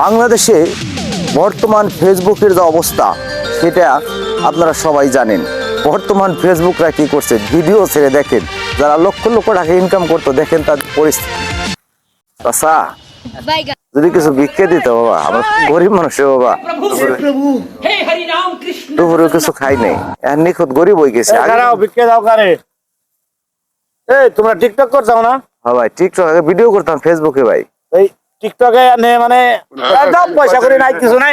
বাংলাদেশে বর্তমান ফেসবুকের যে অবস্থা সেটা আপনারা সবাই জানেন। বর্তমান ফেসবুকরা কি করছে, ভিডিও ছেড়ে দেখেন, যারা লক্ষ লক্ষ টাকা ইনকাম করতো দেখেন তাদের পরিস্থিতি। আচ্ছা, যদি কিছু ভিক্ষে দিত বাবা, আমরা গরিব মানুষ বাবা, দুপুরে কিছু খাই নাই, আর নিখুঁত গরিব হয়ে গেছে। ভিক্ষে দাও কারে? এই তোমরা টিকটক করছো না? হ্যাঁ ভাই, টিকটকে ভিডিও করতাম, ফেসবুকে ভাই। এই টিকটকে মানে একদম পয়সা করে নাই, কিছু নাই।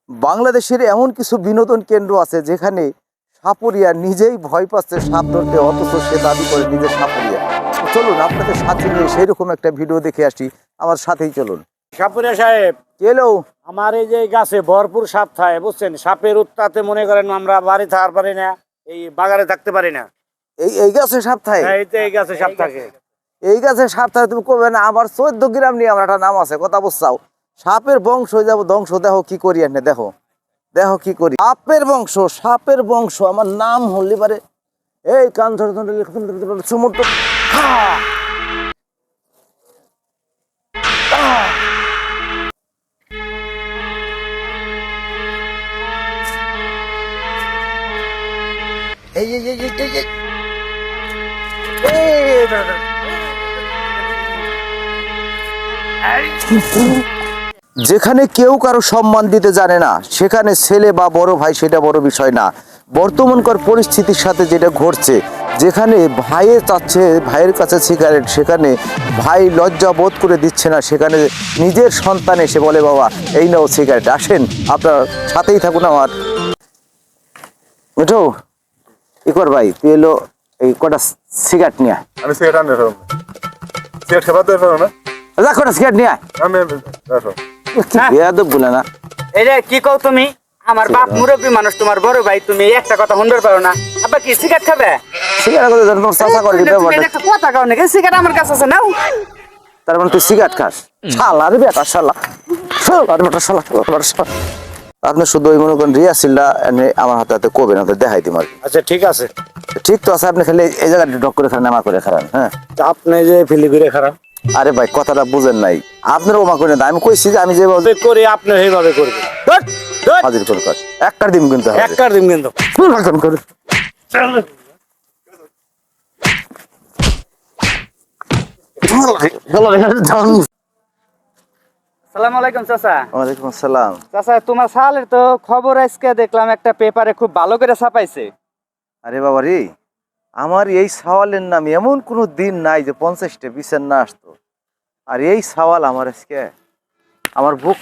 বাংলাদেশের এমন কিছু বিনোদন কেন্দ্র আছে যেখানে সাপুরিয়া নিজেই ভয় পাচ্ছে সাপ ধরতে, অথচ সে দাবি করে নিজের সাপুরিয়া। চলুন আপনাদের সাথে নিয়ে সেই রকম একটা ভিডিও দেখে আসি, আমার সাথেই চলুন। সাপুরিয়া সাহেব, এলো আমার এই যে গাছে ভরপুর সাপ থাকে, বুঝছেন? সাপের উৎপাতে মনে করেন আমরা বাড়ি থাকতে পারি না, এই বাগানে থাকতে পারি না। এই গাছে সাপ থাকে? এই গাছে সাপ থাকে। এই গাছে সাপ থাকে তুমি কবে না? আমার 14 গ্রাম নিয়ে আমার একটা নাম আছে, কথা বুঝছাও। সাপের বংশ হয়ে যাবো ধ্বংস, দেখো কি করি এনে, দেখো দেখো কি করি। সাপের বংশ, সাপের বংশ, আমার নাম হলি পারে। এই কান ধরে ধরে সমুদ্র। এই এই এই এই এই যেখানে কেউ কারো সম্মান দিতে জানে না, সেখানে ছেলে বা বড় ভাই সেটা বড় বিষয় না। বর্তমানকার পরিস্থিতির সাথে যেটা ঘটছে, যেখানে ভাইয়ে চাচ্ছে ভাইয়ের কাছে সিগারেট, সেখানে ভাই লজ্জা বোধ করে দিচ্ছে না, সেখানে নিজের সন্তান এসে বলে বাবা এই নাও সিগারেট। আসেন আপনার সাথেই থাকুন আমার। মিঠু ইকর ভাই, তুই এলো এই কটা সিগারেট নিয়ে। আমি সিগারেট আনতে পারবো না। সিগারেট খাবার তো পারবো না। যা কটা সিগারেট নিয়ে। আমি দেখো বেয়াদব বলে না। এই যে কি কও তুমি? আমার বাপ মুরব্বী মানুষ, তোমার বড় ভাই, তুমি একটা কথা শুনতে পারো না? আবার কি সিগারেট খাবে? সিগারেট কথা জানো, তোমার চাচা করে দিতে তুমি একটা কথা কও নাকি? সিগারেট আমার কাছে আছে, নাও। তার মানে তুই সিগারেট খাস? শালা রে বেটা, শালা শালা রে বেটা, শালা শালা। আপনি শুধু ওই মনে করেন রিয়াসিলটা আমার হাতে হাতে কবেন, আপনার দেখাই দিম আর কি। আচ্ছা ঠিক আছে, ঠিক তো আছে। আপনি খালি এই জায়গাটা ডক করে খান, আমার করে খান। হ্যাঁ আপনি যে ফিলিপিনে খারাপ আরে ভাই, কথাটা বুঝেন নাই। আপনার ওমা করে না, আমি কইছি যে আমি যেভাবে করি আপনি সেইভাবে করবেন। হাজির করে কর, একটার দিন কিন্তু একটা দিন কিন্তু করে। আসসালামু আলাইকুম চাচা। ওয়ালাইকুম আসসালাম। চাচা, তোমার সালের তো খবর আজকে দেখলাম একটা পেপারে খুব ভালো করে ছাপাইছে। আরে বাবা রে, আমার এই সওয়ালের নাম এমন কোনো দিন নাই যে 50টা বিচার না আসতো। আর এই সওয়াল আমার আজকে আমার বুক